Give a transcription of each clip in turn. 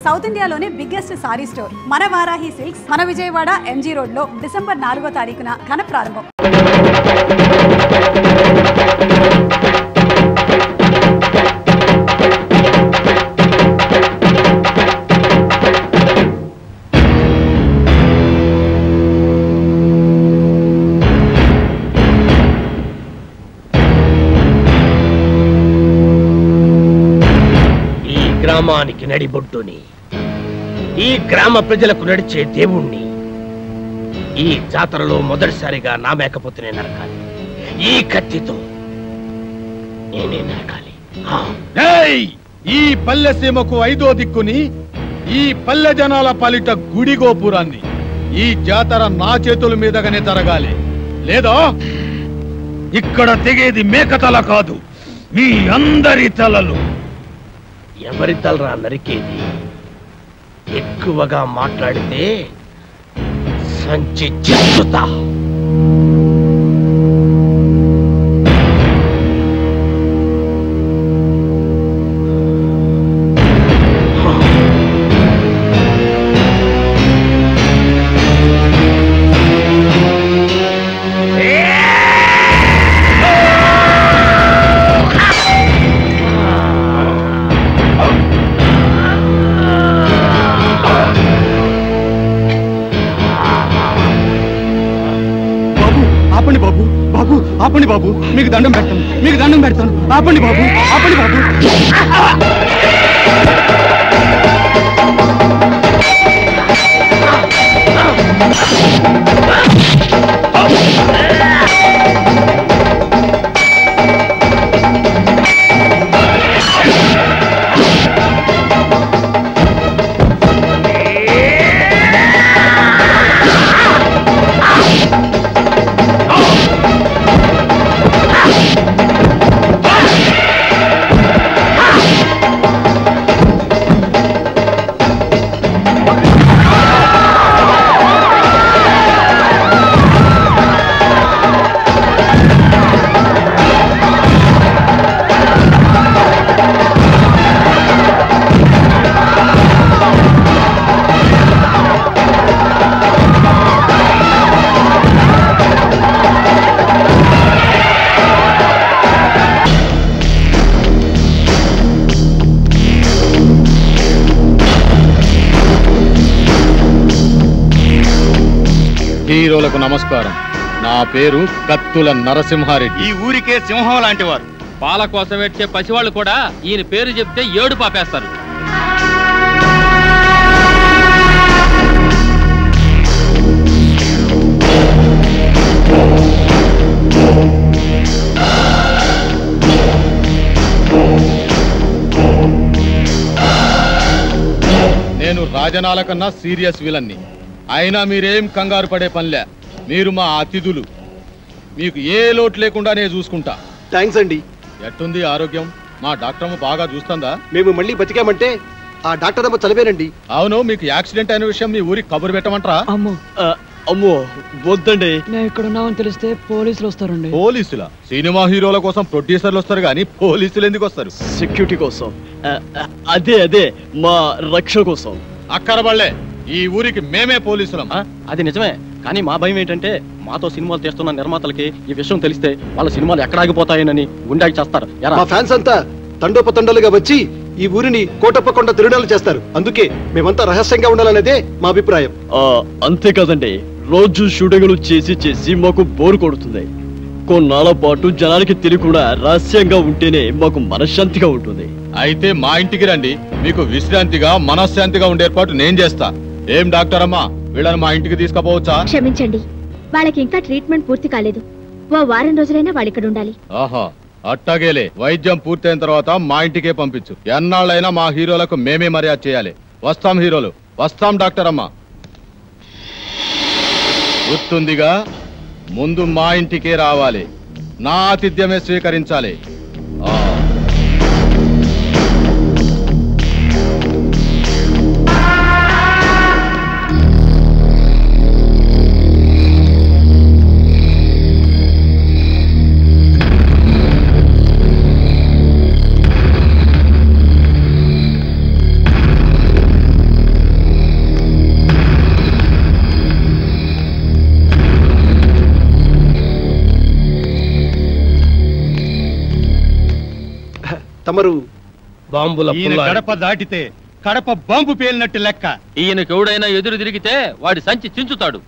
South ఇండియాలోనే biggest sorry store మన Varahi silks మన విజయవాడ ఎంజీ రోడ్ లో డిసెంబర్ 4వ తారీఖున ఘన ప్రారంభం. గ్రామానికి నడిబొడ్డుని, ఈ గ్రామ ప్రజలకు నడిచే దేవుణ్ణి ఈ జాతరలో మొదటిసారిగా నా మేకపోతేనే నరకాలి. ఈ కత్తితో నేనే నరకాలి. ఈ పల్లె సీమకు 5వ దిక్కుని, ఈ పల్లె జనాల పాలిట గుడి గోపురాన్ని ఈ జాతర నా చేతుల మీదగానే జరగాలి. లేదా ఇక్కడ తెగేది మేకతల కాదు, మీ అందరి తలలు. ఎవరి తలరా నరికేది? ఎక్కువగా మాట్లాడితే సంచి చెత్తుతా. ఆపండి బాబు, మీకు దండం పెడతాను, ఆపండి బాబు. హీరోలకు నమస్కారం. నా పేరు కత్తుల నరసింహారెడ్డి. ఈ ఊరికే సింహం లాంటి వారు. పాల కోసం వచ్చే పసివాళ్ళు కూడా ఈయన పేరు చెప్తే ఏడు పాపేస్తారు. నేను రాజనాల కన్నా సీరియస్ విలన్ని. అయినా మీరేం కంగారు పడే పనిలే. మీరు మా అతిథులు. మీకు ఏ లోటు లేకుండా నేను చూసుకుంటా. థ్యాంక్స్ అండి. ఎట్టుంది ఆరోగ్యం? మా డాక్టర్ అమ్మ బాగా చూస్తుందా? మేము మళ్ళీ బతికామంటే ఆ డాక్టర్ అమ్మ చదివేనండి. అవును, మీకు యాక్సిడెంట్ అయిన విషయం మీ ఊరికి కబురు పెట్టమంటారా? అమ్మో వద్దండి. నేను ఇక్కడ ఉన్నామని తెలిస్తే పోలీసులు వస్తారండి. పోలీసులా? సినిమా హీరోల కోసం ప్రొడ్యూసర్లు వస్తారు కానీ పోలీసులు ఎందుకు వస్తారు? సెక్యూరిటీ కోసం. అదే మా రక్షణ కోసం. అక్కరబళ్ళే, ఈ ఊరికి మేమే పోలీసులం. అది నిజమే, కానీ మా భయం ఏంటంటే మాతో సినిమాలు తీస్తున్న నిర్మాతలకి ఈ విషయం తెలిస్తే వాళ్ళ సినిమాలు ఎక్కడ ఆగిపోతాయని గుండాకి చేస్తారు. మా ఫ్యాన్స్ అంతా తండోపతండాలుగా వచ్చి ఈ ఊరిని కోటప్పకొండ తిరునాలు చేస్తారు. అందుకే మేమంతా రహస్యంగా ఉండాలనేదే మా అభిప్రాయం. అంతేకాదండి, రోజు షూటింగ్లు చేసి మాకు బోరు కొడుతుంది. కొన్నాళ్ళ పాటు జనానికి తెలియకుండా రహస్యంగా ఉంటేనే మాకు మనశ్శాంతిగా ఉంటుంది. అయితే మా ఇంటికి రండి, మీకు విశ్రాంతిగా మనశ్శాంతిగా ఉండే ఏర్పాటు నేను చేస్తా. ఏం డాక్టర్ అమ్మా, వీళ్ళని మా ఇంటికి తీసుకుపోవచ్చా? క్షమించండి, వాళ్ళకి ఇంకా ట్రీట్మెంట్ పూర్తి కాలేదు. ఓ వారం రోజులైనా వాళ్ళు ఇక్కడ ఉండాలి. ఆహా, అట్టాగేలే. వైద్యం పూర్తయిన తర్వాత మా ఇంటికే పంపించు. ఎన్నాళ్ళైనా మా హీరోలకు మేమే మర్యాద చేయాలి. వస్తాం హీరోలు, వస్తాం డాక్టర్ అమ్మా. గుర్తుందిగా, ముందు మా ఇంటికే రావాలి, నా ఆతిథ్యమే స్వీకరించాలి. తమరు బాంబుల గడప దాటితే కడప బాంబు పేలినట్టు లెక్క. ఈయనకెవడైనా ఎదురు తిరిగితే వాడి సంచి చించుతాడు.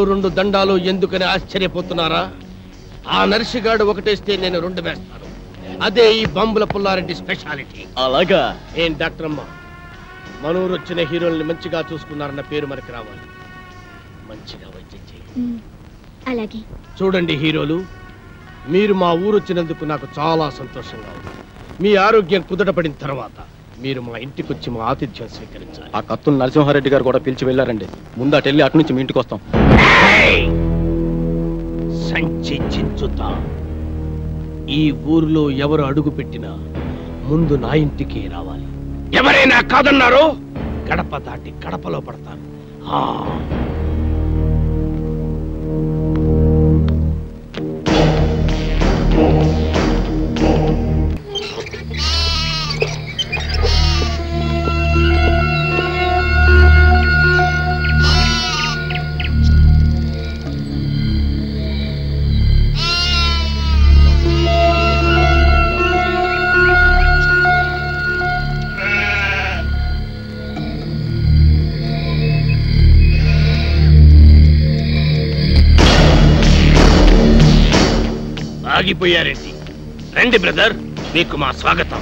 రెండు దండాలు ఎందుకని ఆశ్చర్యపోతున్నారా? ఆ నర్సిగాడు ఒకటేస్తే నేను 2 వేస్తాను. అదే ఈ బాంబుల పుల్లారెడ్డి స్పెషాలిటీ. అలాగా? ఏం డాక్టర్ అమ్మ, మనూరు వచ్చిన హీరోల్ని మంచిగా చూసుకున్నారన్న పేరు మనకి రావాలి. మంచిగా వైద్యం చేయండి. అలాగే. చూడండి హీరోలు, మీరు మా ఊరు వచ్చినందుకు నాకు చాలా సంతోషంగా ఉంది. మీ ఆరోగ్యం కుదటపడిన తర్వాత మీరు మా ఇంటికి వచ్చి మా ఆతిథ్యం స్వీకరించాలి. ఆ కత్తులు నరసింహారెడ్డి గారు కూడా పిలిచి వెళ్ళారండి. ముందటెళ్ళి అటు నుంచి మీ ఇంటికి వస్తాం. సంచి చించుతా. ఈ ఊరిలో ఎవరు అడుగు పెట్టినా ముందు నా ఇంటికి రావాలి. ఎవరైనా కాదన్నారో గడప దాటి గడపలో పడతాను. ఆగిపోయారేంటి? రండి బ్రదర్, మీకు మా స్వాగతం.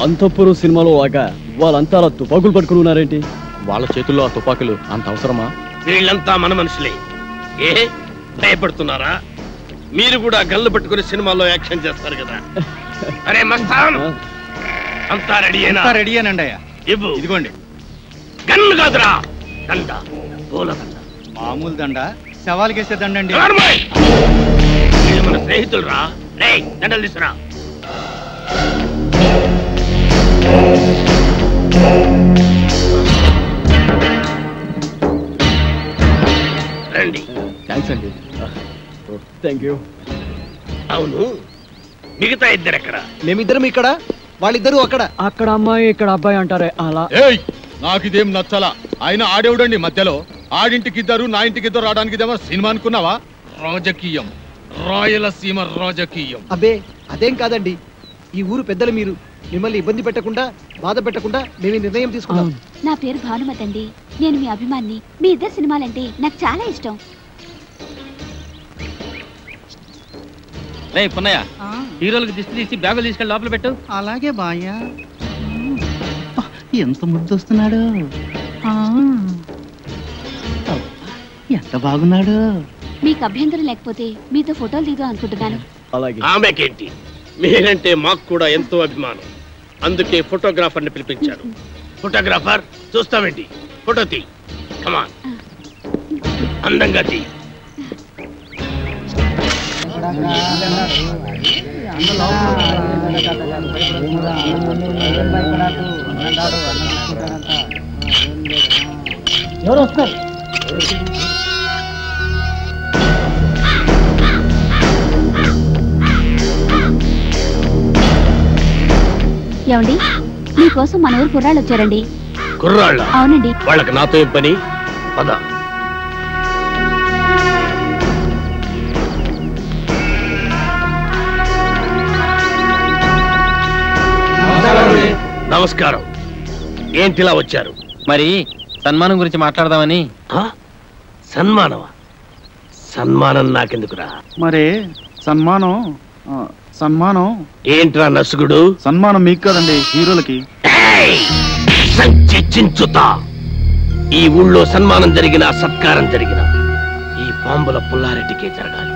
అంతఃపురం సినిమాలో లాగా వాళ్ళంతా అలా తుపాకులు పట్టుకుని ఉన్నారేంటి? వాళ్ళ చేతుల్లో ఆ తుపాకులు అంత అవసరమా? వీళ్ళంతా మన మనుషులే. ఏ భయపడుతున్నారా? మీరు కూడా గన్లు పట్టుకుని సినిమాలో యాక్షన్ చేస్తారు కదా. అరే మస్తాన్, అంతా రెడీయేనా? రెడీయేనండి అయ్యా. ఇవ్వు. ఇదిగోండి. గన్ను కాదురా, దండ, పూల దండ. మామూలు దండ, సవాల్కేసే దండండి. వీళ్ళు మన స్నేహితులు రా. రే, దండలు తీసురా. రండి. థ్యాంక్స్ అండి. Thank you. అవును, మిగతా ఇద్దరు ఎక్కడ? మేమిద్దరం ఇక్కడ, వాళ్ళిద్దరూ అక్కడ. అక్కడ అమ్మాయి ఇక్కడ అబ్బాయి అంటారే అలా. ఏయ్, నాకిదేం నచ్చలా. ఆయన ఆడేవుడండి మధ్యలో. ఆడింటికిద్దరు నా ఇంటికిద్దరు రావడానికి ఇదేమో సినిమా అనుకున్నావా? రాజకీయం, రాయలసీమ రాజకీయం. అబ్బే అదేం కాదండి. ఈ ఊరు పెద్దలు మీరు. మిమ్మల్ని ఇబ్బంది పెట్టకుండా, బాధ పెట్టకుండా మేము ఈ నిర్ణయం తీసుకున్నాం. నా పేరు భానుమతి అండి. నేను మీ అభిమాని. మీ ఇద్దరు సినిమాలంటే నాకు చాలా ఇష్టం. రే పున్నయ్య, హీరోలకు దిష్టి తీసి బ్యాగులు తీసుకెళ్ళి లోపల పెట్టు. అలాగే బాయ్యా. ఎంత ముద్దు వస్తున్నాడు, ఎంత బాగున్నాడు. మీకు అభ్యంతరం లేకపోతే మీతో ఫోటోలు దిగుదాం అనుకుంటున్నాను. అలాగే. ఆమెకేంటి, మీరంటే మాకు కూడా ఎంతో అభిమానం. అందుకే ఫోటోగ్రాఫర్ ని పిలిపించారు. ఫోటోగ్రాఫర్, చూస్తావేంటి? ఫోటో తీ. కమాన్, అందంగా తీ. ఎవరు వస్తారు? ఏమండి, మీకోసం మన ఊరు కుర్రాళ్ళు వచ్చారండి. కుర్రాళ్ళ? అవునండి. వాళ్ళకి నాతో ఏం పని? పద. నమస్కారం. ఏంటిలా వచ్చారు? మరి సన్మానం గురించి మాట్లాడదామని. సన్మానమా? సన్మానం నాకెందుకురా? మరి సన్మానం సన్మానం ఏంట్రా నసుగుడు? సన్మానం మీకు కదండి, హీరోలకి. చించుతా. ఈ ఊళ్ళో సన్మానం జరిగిన, సత్కారం జరిగిన ఈ బాంబుల పుల్లారెడ్డికే జరగాలి.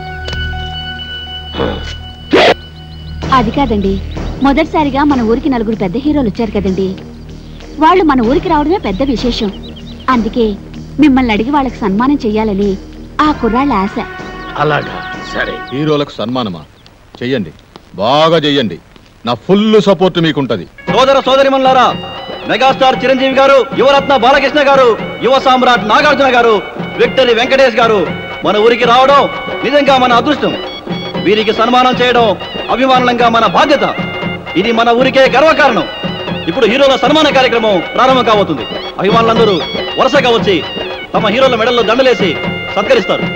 అది కాదండి, మొదటిసారిగా మన ఊరికి 4 పెద్ద హీరోలు వచ్చారు కదండి. వాళ్ళు మన ఊరికి రావడమే పెద్ద విశేషం. అందుకే మిమ్మల్ని అడిగి వాళ్ళకి సన్మానం చెయ్యాలని ఆ కుర్రాళ్ళ ఆశ. అలాగా, సరే. హీరోలకు సన్మానమా? చెయ్యండి, బాగా చెయ్యండి. నా ఫుల్ సపోర్ట్ మీకుంటది. సోదర సోదరిమణులారా, మెగాస్టార్ చిరంజీవి గారు, యువరత్న బాలకృష్ణ గారు, యువ సామ్రాట్ నాగార్జున గారు, విక్టరీ వెంకటేష్ గారు మన ఊరికి రావడం నిజంగా మన అదృష్టం. వీరికి సన్మానం చేయడం అభిమానులంగా మన బాధ్యత. ఇది మన ఊరికే గర్వకారణం. ఇప్పుడు హీరోల సన్మాన కార్యక్రమం ప్రారంభం కాబోతుంది. అభిమానులందరూ వరుసగా వచ్చి తమ హీరోల మెడల్లో దండలేసి సత్కరిస్తారు.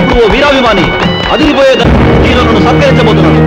ఇప్పుడు ఓ వీరాభిమాని అదిరిపోయే హీరోలను సత్కరించబోతున్నాడు.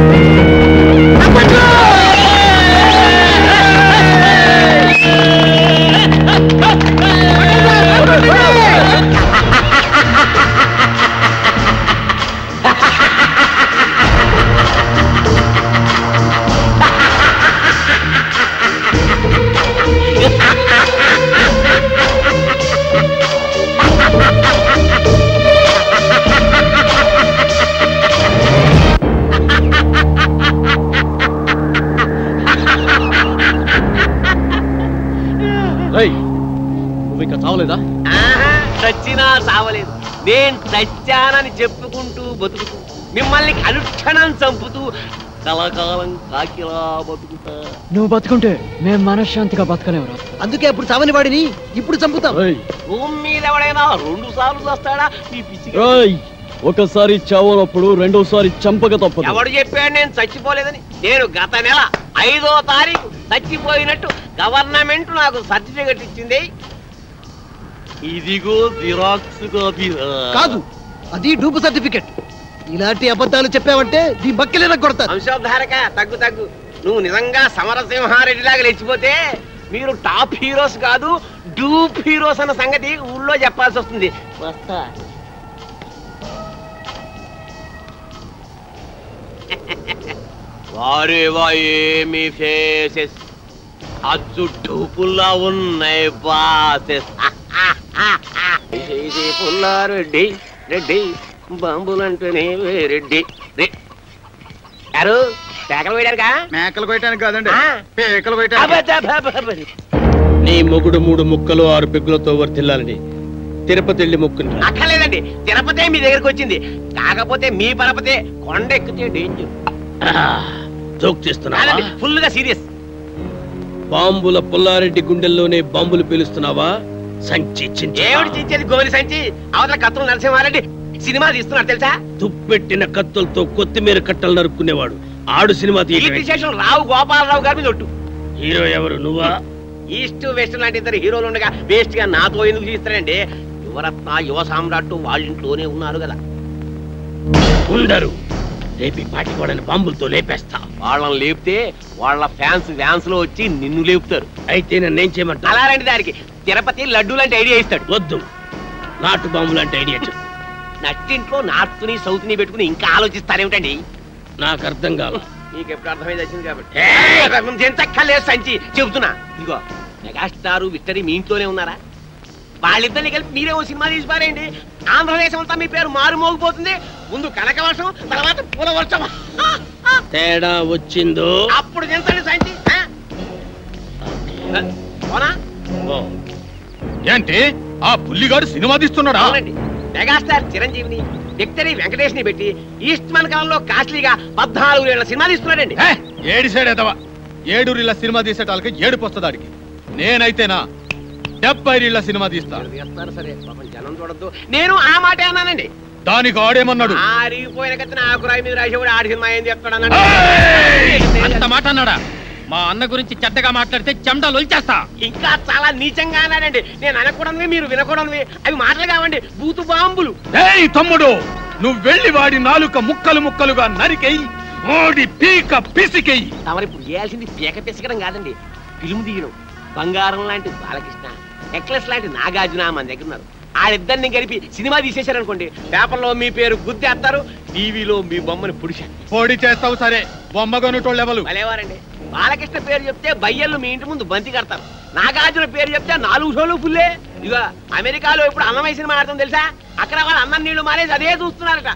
నువ్వు ఇంకా చావలేదా? చచ్చినా చావలేదు. నేను చచ్చానని చెప్పుకుంటూ బతుకుతూ మిమ్మల్ని అనుక్షణం చంపుతూ కలకాలం కాకిలా బతుకుతా. నువ్వు బతుకుంటే మేము మనశ్శాంతిగా బతకలేవురా. అందుకే అప్పుడు చావని వాడిని ఇప్పుడు చంపుతాం. భూమి మీద ఎవడైనా 2 సార్లు వస్తాడా? ఈ పిచ్చి ఒకసారి చావనప్పుడు రెండోసారి చంపక తప్పదు. ఎవడు చెప్పాడు నేను చచ్చిపోలేదని? నేను గత నెల 5వ తారీఖు చచ్చిపోయినట్టు గవర్నమెంట్ నాకు సర్టిఫికెట్ ఇచ్చింది. ఇదిగో జిరాక్స్ కాపీ. కాదు, అది డూపు సర్టిఫికెట్. ఇలాంటి అబద్ధాలు చెప్పావంటే నీ బక్కెలేన కొడతారు. వంశోద్ధారక తగ్గు తగ్గు. నువ్వు నిజంగా సమరసింహారెడ్డిలాగా లేచిపోతే మీరు టాప్ హీరోస్ కాదు, డూప్ హీరోస్ అన్న సంగతి ఊళ్ళో చెప్పాల్సి వస్తుంది. వస్తా. వారేవా ఏమి ఫేసెస్, అచ్చు డూపుల్లా ఉన్నాయి బాసెస్. పుల్లారెడ్డి రెడ్డి బాంబులంటేనే రెడ్డి గారు పేకలు వేయడానికా? మేకలు కొయ్యడానికి కాదండి, పేకలు కొయ్యడానికి. నీ మొగుడు 3 ముక్కలు 6 పెగ్గులతో వర్తిల్లాలని తిరుపతి వెళ్ళి మొక్కుంటా. అక్కర్లేదండి, తిరుపతే మీ దగ్గరకు వచ్చింది. కాకపోతే మీ పరపతే కొండ ఎక్కితే డేంజర్. జోక్ చేస్తున్నా? ఫుల్ గా సీరియస్. బాంబుల పుల్లారెడ్డి గుండెల్లోనే బాంబులు పీలుస్తున్నావా? సంచి ఏమిటి చించేది? గోలి సంచి. అవతల కత్తులు నరసింహారెడ్డి సినిమా తీస్తున్నాడు తెలుసా? తుప్పెట్టిన కత్తులతో కొత్తిమీర కట్టలు నరుక్కునేవాడు ఆడు సినిమా తీయడం. రావు గోపాలరావు గారి మీద ఒట్టు. హీరో ఎవరు? నువ్వా? ఈస్ట్ వెస్ట్ లాంటి 2 హీరోలు ఉండగా వేస్ట్ గా నాతో ఎందుకు తీస్తారండి? యువరత్న యువ సామ్రాట్ వాళ్ళ ఇంట్లోనే ఉన్నారు కదా. ఉండరు. రేపి పాటి కూడా బాంబులతో లేపేస్తా. వాళ్ళని లేపితే వాళ్ళ ఫ్యాన్స్ లో వచ్చి నిన్ను లేపుతారు. అయితే నన్నేం చేయమంటా? అలా రండి దానికి. తిరుపతి లడ్డు లాంటి ఐడియా ఇస్తాడు. వద్దు, నాటు బాంబు లాంటి ఐడియా చెప్పు. నట్టింట్లో నార్త్ ని సౌత్ ని పెట్టుకుని ఇంకా ఆలోచిస్తారేమిటండి? నాకు అర్థం కాదు. నీకు ఎప్పుడు అర్థమైంది వచ్చింది కాబట్టి ఎంతక్కర్లేదు సంచి చెబుతున్నా. ఇదిగో మెగాస్టార్ విక్టరీ మీ ఇంట్లోనే ఉన్నారా? వాళ్ళిద్దరిని కలిపి మీరే ఓ సినిమా తీసిపారేయండి. ఆంధ్రదేశం అంతా మీ పేరు మారుమోగిపోతుంది. ముందు కనక వర్షం, తర్వాత పూల వర్షం. తేడా వచ్చిందో అప్పుడు ఎంతండి సంచి. ఏంటి ఆ పుల్లిగాడు సినిమా తీస్తున్నాడా? అవునండి, మెగాస్టార్ చిరంజీవిని విక్టరీ వెంకటేష్ ని పెట్టి ఈస్ట్ మన కాలంలో కాస్ట్లీగా 14 ఏళ్ల సినిమా తీస్తున్నాడండి. ఏడిసాడేదవా? 7 రీళ్ల సినిమా తీసేటాలకి ఏడుపు వస్తుందాడికి. నేనైతేనా 70 రీళ్ల సినిమా తీస్తా. సరే పాపం జనం చూడద్దు. నేను ఆ మాట అన్నానండి. దానికి ఆడేమన్నాడు? ఆరిగిపోయిన కత్తిన ఆకురాయి మీద రాసేవాడు ఆడి సినిమా ఏం చెప్తాడు? అంత మాట అన్నాడా? మా అన్న గురించి చెడ్డగా మాట్లాడితే చెమటలు వచ్చేస్తా. ఇంకా చాలా నీచంగా అన్నాడండి. నేను అనకూడనివి మీరు వినకూడనివి అవి మాటలు కావండి, బూతు బాంబులు. ఏయ్ తమ్ముడు, నువ్వు వెళ్ళి వాడి నాలుక ముక్కలు ముక్కలుగా నరికెయ్యి, ఓడి పీక పిసికెయ్యి. తమరిప్పుడు చేయాల్సింది పీక పిసకడం కాదండి, ఫిల్మ్ తీయడం. బంగారం లాంటి బాలకృష్ణ, నెక్లెస్ లాంటి నాగార్జున మన దగ్గర ఉన్నారు. వాళ్ళిద్దరిని కలిపి సినిమా తీసేశారనుకోండి, పేపర్లో మీ పేరు గుద్దేస్తారు, టీవీలో మీ బొమ్మని పొడి చేస్తావు సరే, బొమ్మగొనుటోళ్ళెవలు భలేవారండి. బాలకృష్ణ పేరు చెప్తే బయ్యళ్ళు మీ ఇంటి ముందు బంతి కడతారు. నాగార్జున పేరు చెప్తే 4 షోలు ఫుల్లే. ఇక అమెరికాలో ఇప్పుడు అన్నమయ్య సినిమా ఆడతాం తెలుసా? అక్కడ వాళ్ళు అన్నం నీళ్లు మానేసి అదే చూస్తున్నారట.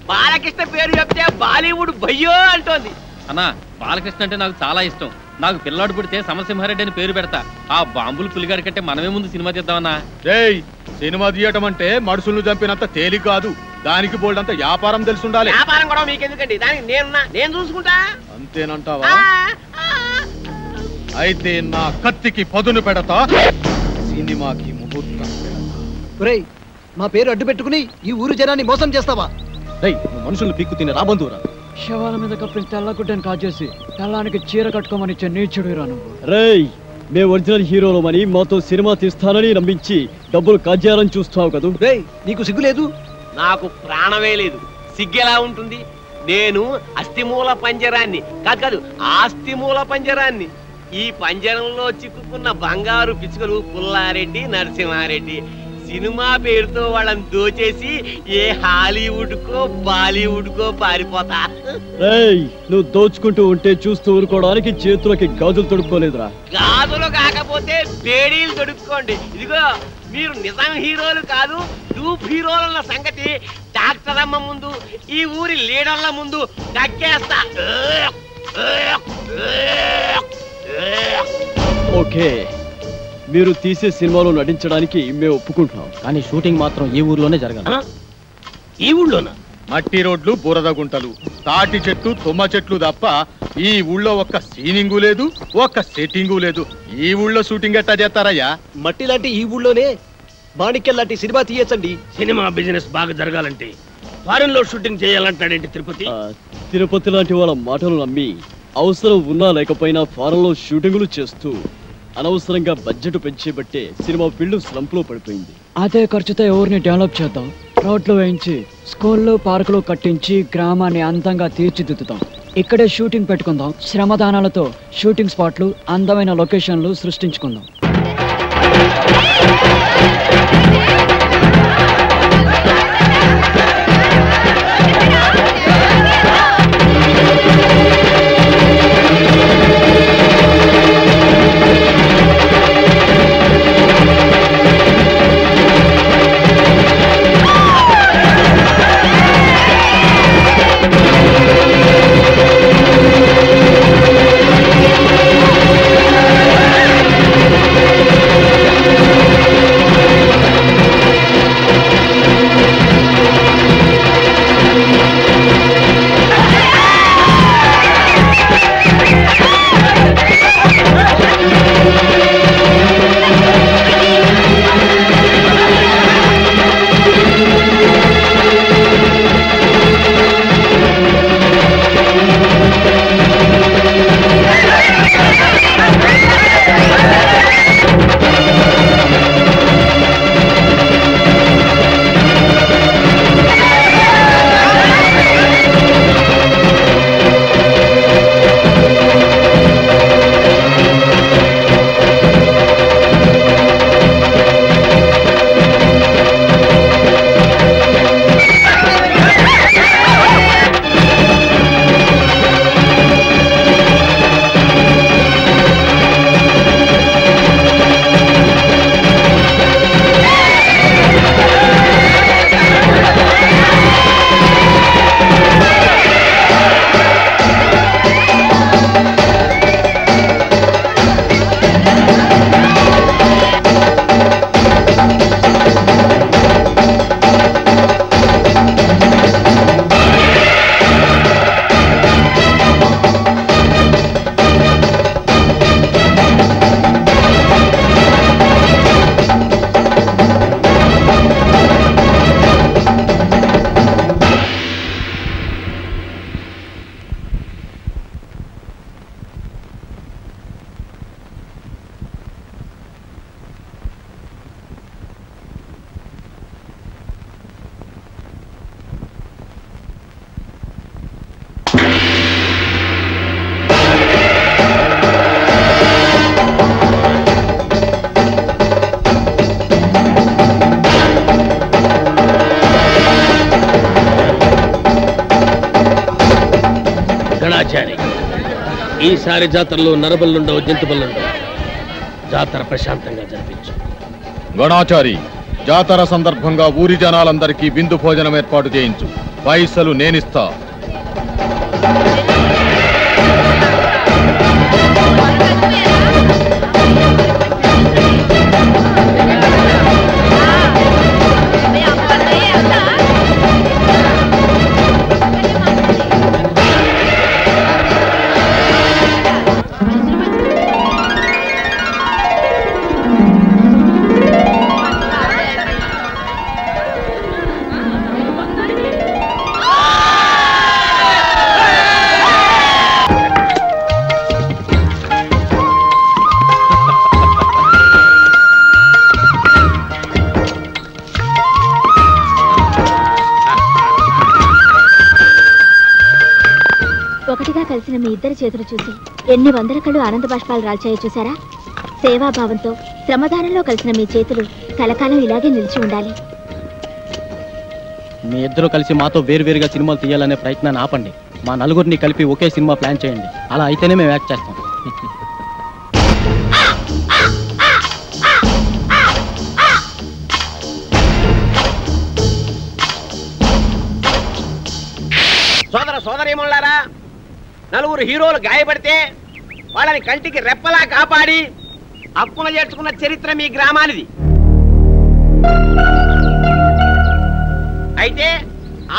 బాలకృష్ణ పేరు చెప్తే బాలీవుడ్ బయ్యో అంటోంది. అన్నా, బాలకృష్ణ అంటే నాకు చాలా ఇష్టం. నాకు పిల్లాడు పుడితే సమరసింహారెడ్డి అని పేరు పెడతా. ఆ బాంబులు పులిగాడి కంటే మనమే ముందు సినిమా తీద్దామన్నా. సినిమా తీయటం అంటే మనుషులు చంపినంత తేలిక కాదు, దానికి బోల్డంత వ్యాపారం తెలుసుండాలి. వ్యాపారం కూడా మీకెందుకండి, దానికి నేను చూసుకుంటా. అంతేనంటావా? అయితే నా కత్తికి పదును పెడతా, సినిమాకి ముహూర్తం పెడతా. మా పేరు అడ్డు పెట్టుకుని ఈ ఊరు జనాన్ని మోసం చేస్తావా? మనుషులు పీక్కు తినే రాబంధువురా. శవాల మీద కప్పిన తెల్లగుడ్డని కాజేసి తెల్లానికి చీర కట్టుకోమని ఇచ్చే నీచుడు రా నువ్వు. రేయ్, మేము ఒరిజినల్ హీరోలమని మాతో సినిమా తీస్తానని నమ్మించి డబ్బులు కాజేయాలని చూస్తావు కదా. రేయ్, నీకు సిగ్గు లేదు? నాకు ప్రాణమే లేదు, సిగ్గెలా ఉంటుంది? నేను అస్థిమూల పంజరాన్ని కాదు ఆస్తిమూల పంజరాన్ని. ఈ పంజరంలో చిక్కుకున్న బంగారు పిచ్చుకలు పుల్లారెడ్డి, నరసింహారెడ్డి. సినిమా పేరుతో వాళ్ళని దోచేసి ఏ హాలీవుడ్ కో బాలీవుడ్ కో పారిపోతా. నువ్వు దోచుకుంటూ ఉంటే చూస్తూ ఊరుకోవడానికి చేతులకి గాజులు తొడుక్కోలేదురా. గాజులు కాకపోతే బేడీలు తొడుక్కోండి. ఇదిగో, మీరు నిజం హీరోలు కాదు, డూప్ హీరోలన్న సంగతి డాక్టర్ అమ్మ ముందు, ఈ ఊరి లీడర్ల ముందు దక్కేస్తా. ఓకే, మీరు తీసే సినిమాలో నటించడానికి మేము ఒప్పుకుంటున్నాం, కానీ షూటింగ్ మాత్రం ఈ ఊర్లోనే జరగాలి. ఈ ఊళ్ళోనా? మట్టి రోడ్లు, బురద గుంటలు, తాటి చెట్లు, తుమ్మ చెట్లు తప్ప ఈ ఊళ్ళో ఒక్క సీనింగు లేదు, ఒక్క సెట్టింగు లేదు. ఈ ఊళ్ళో షూటింగ్ ఎట్టా చేస్తారయ్యా? మట్టి లాంటి ఈ ఊళ్ళోనే మాణిక్యం లాంటి సినిమా తీయచ్చండి. సినిమా బిజినెస్ బాగా జరగాలంటే ఫారెన్ లో షూటింగ్ చేయాలంటాడేంటి తిరుపతి? తిరుపతి లాంటి వాళ్ళ మాటలు నమ్మి అవసరం ఉన్నా లేకపోయినా ఫారెన్ లో షూటింగులు చేస్తూ అనవసరంగా బడ్జెట్ పెంచేబట్టే సినిమా ఫీల్డ్ స్లంప్ లో పడిపోయింది. అదే ఖర్చుతో ఎవరిని డెవలప్ చేద్దాం, రోడ్లు వేయించి స్కూళ్ళు పార్కులు కట్టించి గ్రామాన్ని అందంగా తీర్చిదిద్దుతాం. ఇక్కడే షూటింగ్ పెట్టుకుందాం. శ్రమదానాలతో షూటింగ్ స్పాట్లు, అందమైన లొకేషన్లు సృష్టించుకుందాం. ఈసారి జాతరలో నరబలుండవు, జంతుబలుండవు. జాతర ప్రశాంతంగా జరిపించు. గణాచారి, జాతర సందర్భంగా ఊరి జనాలందరికీ విందు భోజనం ఏర్పాటు చేయించు. పైసలు నేనిస్తా. ఒకటిగా కలిసిన మీ ఇద్దరి చేతులు చూసి ఎన్ని వందల కళ్ళు ఆనంద బాష్పాలు రాల్చాయో చూసారా? సేవాభావంతో శ్రమదానంలో కలిసిన మీ చేతులు కలకాలం ఇలాగే నిలిచి ఉండాలి. మీ ఇద్దరు కలిసి మాతో వేరువేరుగా సినిమాలు తీయాలనే ప్రయత్నాన్ని ఆపండి. మా నలుగురిని కలిపి ఒకే సినిమా ప్లాన్ చేయండి. అలా అయితేనే మేము యాక్ట్ చేస్తాం. సోదర సోదరీమణులారా, నలుగురు హీరోలు గాయపడితే వాళ్ళని కంటికి రెప్పలా కాపాడి హక్కున చేర్చుకున్న చరిత్ర మీ గ్రామానిది. అయితే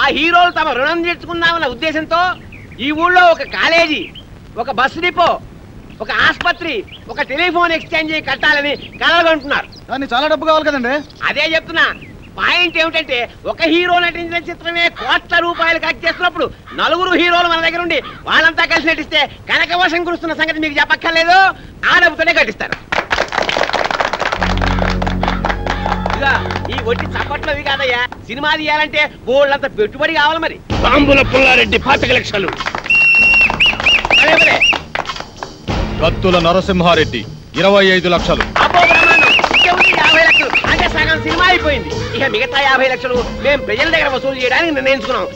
ఆ హీరోలు తమ రుణం తీర్చుకున్నామన్న ఉద్దేశంతో ఈ ఊళ్ళో ఒక కాలేజీ, ఒక బస్సు డిపో, ఒక ఆసుపత్రి, ఒక టెలిఫోన్ ఎక్స్చేంజ్ కట్టాలని కలగంటున్నారు. దాన్ని చాలా డబ్బు కావాలి కదండి. అదే చెప్తున్నా. పాయింట్ ఏమిటంటే ఒక హీరో నటించిన చిత్రమే కోట్ల రూపాయలు ఖర్చు చేస్తున్నప్పుడు నలుగురు హీరోలు మన దగ్గర ఉండి వాళ్ళంతా కలిసి నటిస్తే కనకవర్షం కురుస్తున్న సంగతి మీకు చెప్పక్కర్లేదు. ఆ డబ్బుతోనే కట్టిస్తారు. ఇక ఈ ఒట్టి చప్పట్లవి కాదయ్యా, సినిమా తీయాలంటే బోళ్ళంత పెట్టుబడి కావాలి. మరి బాంబుల పుల్లారెడ్డి 25 లక్షలు, కత్తుల నరసింహారెడ్డి 25 లక్షలు, 50 లక్షలు. అంటే సగం సినిమా అయిపోయింది. ఇక మిగతా 50 లక్షలు మేము ప్రజల దగ్గర వసూలు చేయడానికి నిర్ణయించుకున్నాం.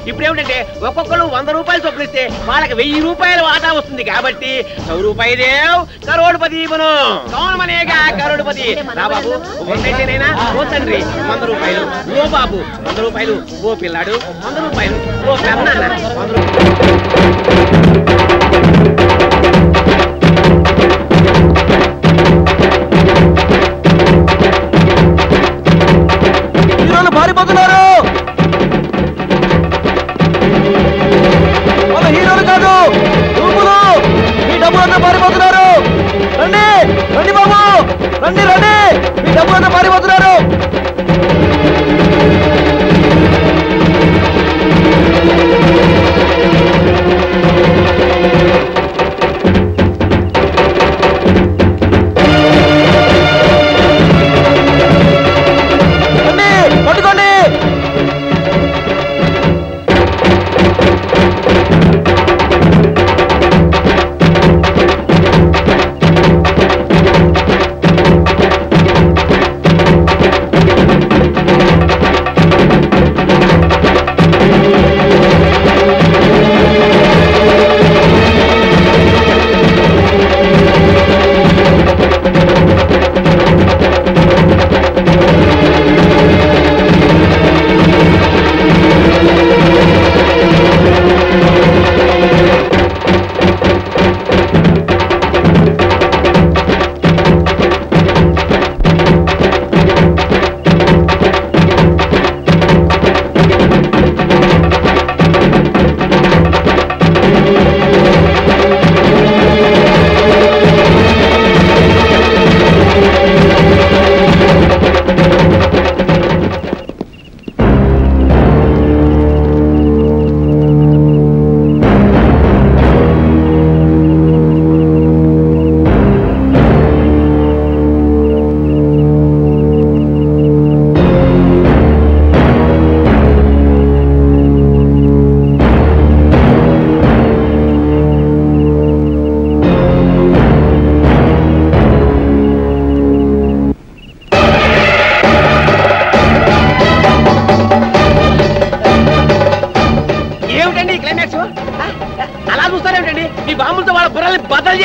ఇప్పుడు ఏమిటంటే ఒక్కొక్కరు 100 రూపాయలు చొప్పులు ఇస్తే వాళ్ళకి 1000 రూపాయలు వాటా వస్తుంది. కాబట్టి 100 రూపాయి దేవ్ కరోడ్పతి ఇవ్వను. కౌన్ మనేగా కరోడ్పతి. రా బాబు, 100 ఓ తండ్రి 100 రూపాయలు, ఓ బాబు 100 రూపాయలు, ఓ పిల్లాడు 100 రూపాయలు, ఓ పెద్ద 100 రూపాయలు. హీరోలు పారిపోతున్నారు. వాళ్ళ హీరోలు కాదు, రూపులు. మీ డబ్బులంతా పారిపోతున్నారు. రండి రండి బాబు, రండి రండి, మీ డబ్బులంతా పారిపోతున్నారు. పట్టుకోండి.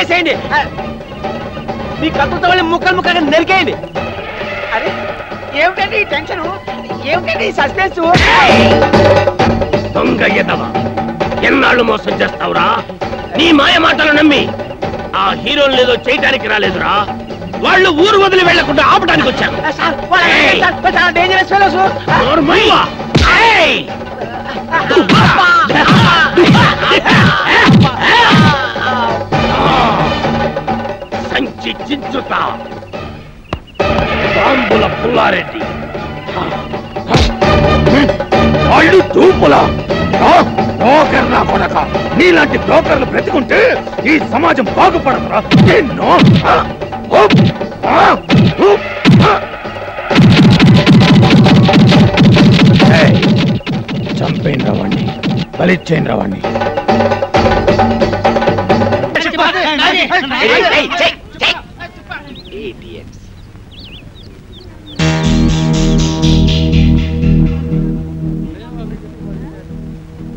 నరికేసేయండి మీ కత్తులతో వాళ్ళని ముక్కలు ముక్కలుగా నరికేయండి. అరే ఏమిటండి ఈ టెన్షన్, ఏమిటండి ఈ సస్పెన్స్? దొంగ ఎదవా, ఎన్నాళ్ళు మోసం చేస్తావురా? నీ మాయ మాటలు నమ్మి ఆ హీరోలు ఏదో చేయటానికి రాలేదురా, వాళ్ళు ఊరు వదిలి వెళ్లకుండా ఆపడానికి వచ్చారు. సంచి చించుతా బాంబుల పుల్లారెడ్డి, వాళ్ళు చూపుల బ్రోకర్ నా కొడక. నీలాంటి బ్రోకర్లు బ్రతికుంటే ఈ సమాజం బాగుపడదురా. ఎన్నో చంపేం రావండి, బలిచ్చేం రావండి.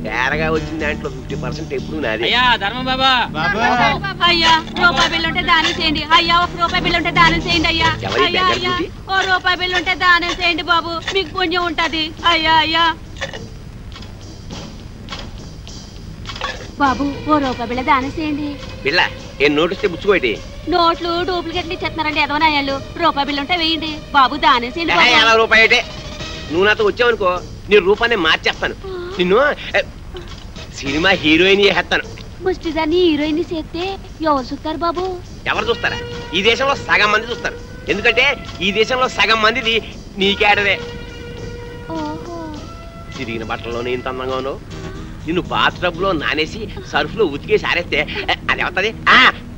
తేరగా వచ్చిన దాంట్లో 50% ఎప్పుడు నాది. అయ్యా ధర్మం బాబా, అయ్యా రూపాయి బిల్లు ఉంటే దానం చేయండి. అయ్యా 1 రూపాయి బిల్లు ఉంటే దానం చేయండి. అయ్యా అయ్యా అయ్యా 1 రూపాయి బిల్లు ఉంటే దానం చేయండి బాబు, మీకు పుణ్యం ఉంటది. అయ్యా అయ్యా బాబు 1 రూపాయి బిళ్ళ దానం చేయండి. బిళ్ళ ఏం నోటిస్తే బుచ్చుకోటి? నోట్లు డూప్లికేట్లు ఇచ్చేస్తున్నారండి ఎదవనాయాలు. రూపాయి బిల్లు ఉంటే వేయండి బాబు, దానం చేయండి. 50 రూపాయి నువ్వు నాతో వచ్చావనుకో నీ రూపాన్ని మార్చేస్తాను. నిన్ను సినిమా హీరోయిన్ చేస్తాను. ముష్టిదాన్ని హీరోయిన్ చేస్తే ఎవరు చూస్తారు బాబు? ఎవరు చూస్తారా? ఈ దేశంలో సగం మంది చూస్తారు. ఎందుకంటే ఈ దేశంలో సగం మందిది నీకేడవే. తిరిగిన బట్టల్లోనే ఇంత అందంగా ఉన్నావు. నిన్ను బాత్ టబ్ లో నానేసి సర్ఫ్ లో ఉతికేసి ఆరేస్తే అది అవుతుంది.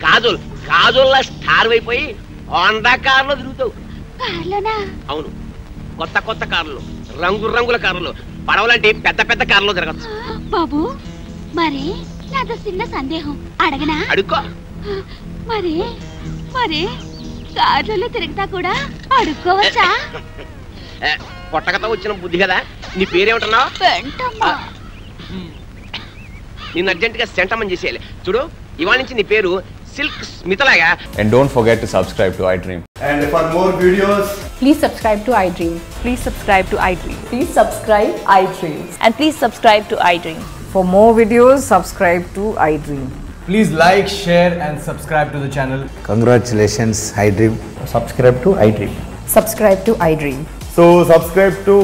కాజోల్ కాజోల్లా స్టార్ అయిపోయి హోండా కార్లో తిరుగుతావు. అవును, కొత్త కొత్త కార్లు, రంగు రంగుల కార్లు, పడవలాంటి పెద్ద పెద్ద కార్లో తిరగచ్చు. బాబు మరి నాతో చిన్న సందేహం అడగనా? అడుక్కో. మరి మరి కార్లలో తిరుగుతా కూడా అడుక్కోవచ్చా? పొట్టకతో వచ్చిన బుద్ధి కదా. నీ పేరేమిటన్నావు? నిన్ను అర్జెంట్ గా సెంటమని చేసేయాలి. చూడు, ఇవాళ నుంచి నీ పేరు silk స్మితలాగా. And don't forget to subscribe to iDream. And for more videos, please subscribe to iDream. Please subscribe to iDream. Please subscribe iDream. And please subscribe to iDream. For more videos, subscribe to iDream. please like, share and subscribe to the channel. Congratulations, iDream. Subscribe to iDream. Subscribe to iDream. So subscribe to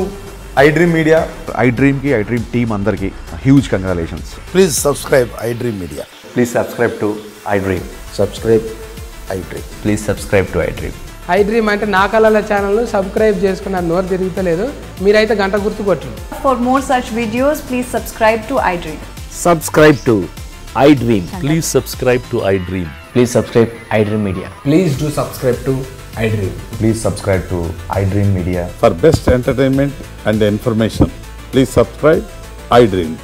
iDream Media. iDream ki iDream team andarki huge congratulations. Please subscribe iDream Media. Please subscribe to iDream. Subscribe iDream. Please subscribe to iDream. iDream అంటే నా కళల channel subscribe చేసుకున్న నోరు తిరుగుతలేదు. మీరైతే గంట గుర్తు కొట్టండి. For more such videos, please subscribe to iDream. Subscribe to iDream. Please subscribe to iDream. Please subscribe iDream Media. Please do subscribe to iDream. Please subscribe to iDream Media. For best entertainment and information, please subscribe iDream.